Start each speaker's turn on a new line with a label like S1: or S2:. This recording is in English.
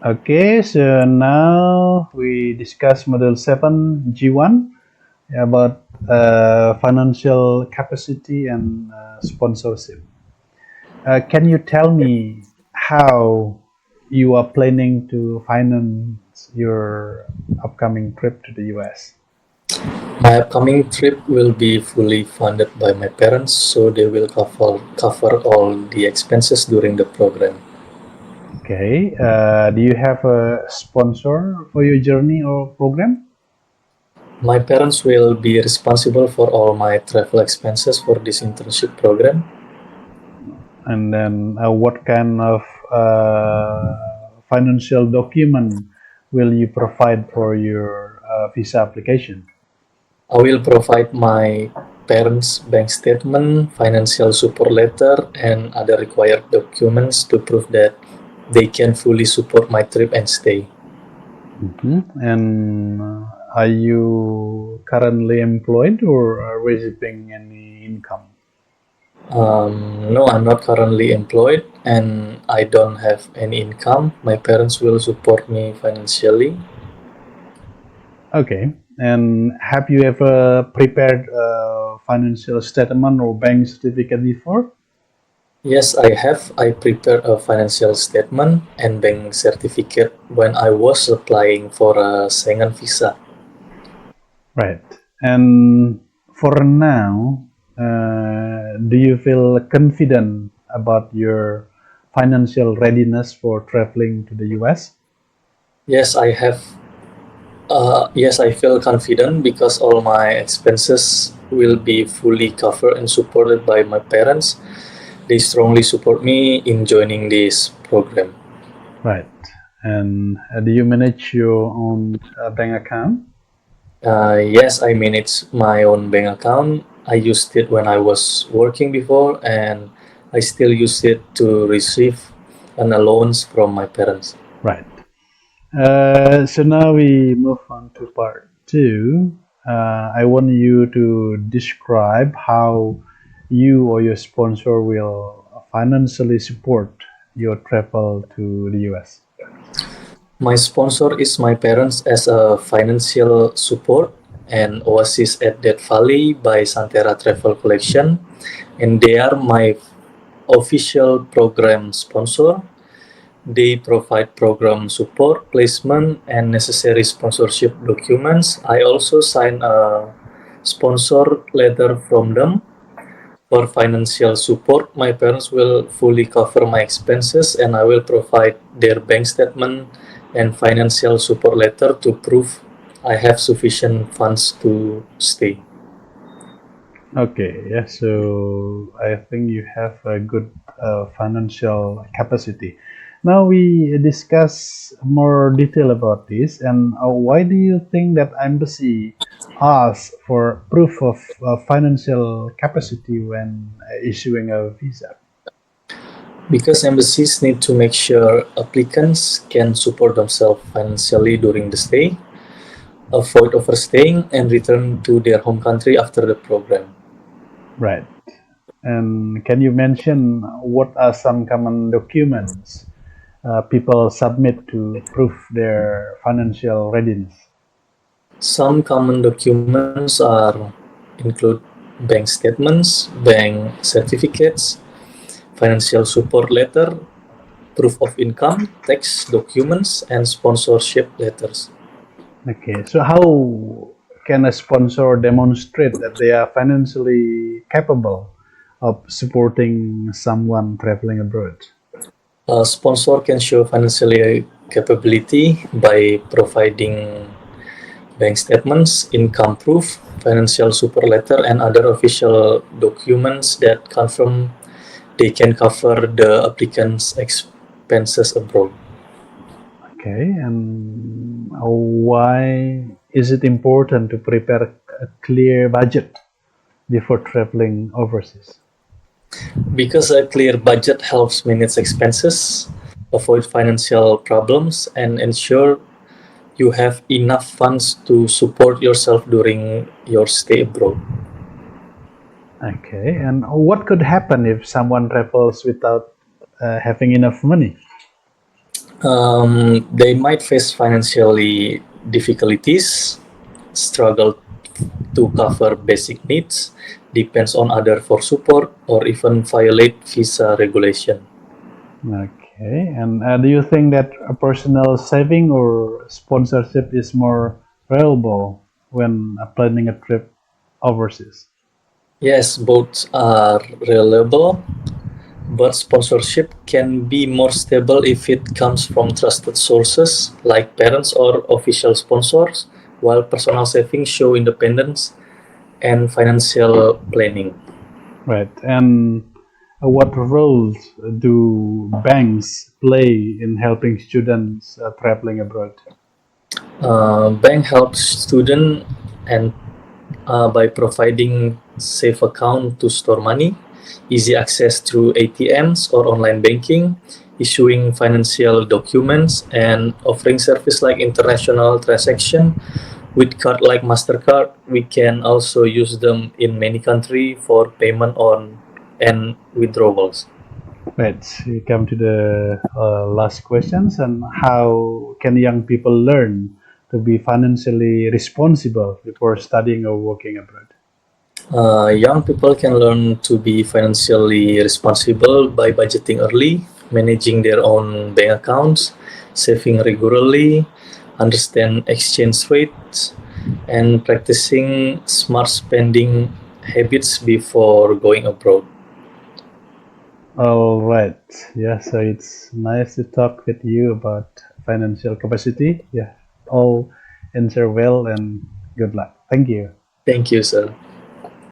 S1: Okay, so now we discuss Model 7 G1 about financial capacity and sponsorship. Can you tell me how you are planning to finance your upcoming trip to the US?
S2: My upcoming trip will be fully funded by my parents, so they will cover all the expenses during the program.
S1: Okay, do you have a sponsor for your journey or program?
S2: My parents will be responsible for all my travel expenses for this internship program.
S1: And then what kind of financial document will you provide for your visa application?
S2: I will provide my parents' bank statement, financial support letter, and other required documents to prove that they can fully support my trip and stay.
S1: And are you currently employed or receiving any income?
S2: No, I'm not currently employed and I don't have any income. My parents will support me financially.
S1: Okay. And have you ever prepared a financial statement or bank certificate before?
S2: Yes, I have. I prepared a financial statement and bank certificate when I was applying for a Schengen visa.
S1: Right. And for now, do you feel confident about your financial readiness for traveling to the US?
S2: Yes, I have. Yes, I feel confident because all my expenses will be fully covered and supported by my parents. They strongly support me in joining this program.
S1: Right. And do you manage your own bank account?
S2: Yes, I manage my own bank account. I used it when I was working before, and I still use it to receive an allowance from my parents.
S1: Right. So now we move on to part two. I want you to describe how you or your sponsor will financially support your travel to the US.
S2: My sponsor is my parents as a financial support and Oasis at Death Valley by Santera Travel Collection, and they are my official program sponsor. They provide program support, placement, and necessary sponsorship documents. I also sign a sponsor letter from them. For financial support, my parents will fully cover my expenses and I will provide their bank statement and financial support letter to prove I have sufficient funds to stay.
S1: Okay, yeah, so I think you have a good financial capacity. Now we discuss more detail about this, and why do you think that embassy asks for proof of financial capacity when issuing a visa?
S2: Because embassies need to make sure applicants can support themselves financially during the stay, avoid overstaying, and return to their home country after the program.
S1: Right. And can you mention what are some common documents people submit to prove their financial readiness?
S2: Some common documents are include bank statements, bank certificates, financial support letter, proof of income, tax documents, and sponsorship letters.
S1: Okay, so how can a sponsor demonstrate that they are financially capable of supporting someone traveling abroad?
S2: A sponsor can show financial capability by providing bank statements, income proof, financial support letter, and other official documents that confirm they can cover the applicant's expenses abroad.
S1: Okay, and why is it important to prepare a clear budget before traveling overseas?
S2: Because a clear budget helps manage expenses, avoid financial problems, and ensure you have enough funds to support yourself during your stay abroad.
S1: Okay, and what could happen if someone travels without having enough money?
S2: They might face financially difficulties, struggle to cover basic needs, depends on other for support, or even violate visa regulation.
S1: Okay. And do you think that a personal saving or sponsorship is more valuable when planning a trip overseas?
S2: Yes, both are reliable, but sponsorship can be more stable if it comes from trusted sources like parents or official sponsors, while personal savings show independence and financial planning.
S1: Right. And what roles do banks play in helping students traveling abroad?
S2: Bank helps student and by providing safe account to store money, easy access through ATMs or online banking, issuing financial documents, and offering service like international transaction. With card like Mastercard, we can also use them in many countries for payment on and withdrawals.
S1: Right. We come to the last questions. And how can young people learn to be financially responsible before studying or working abroad?
S2: Young people can learn to be financially responsible by budgeting early, managing their own bank accounts, saving regularly, understand exchange rates, and practicing smart spending habits before going abroad.
S1: All right. Yeah. So it's nice to talk with you about financial capacity. Yeah. All answer well and good luck. Thank you.
S2: Thank you, sir.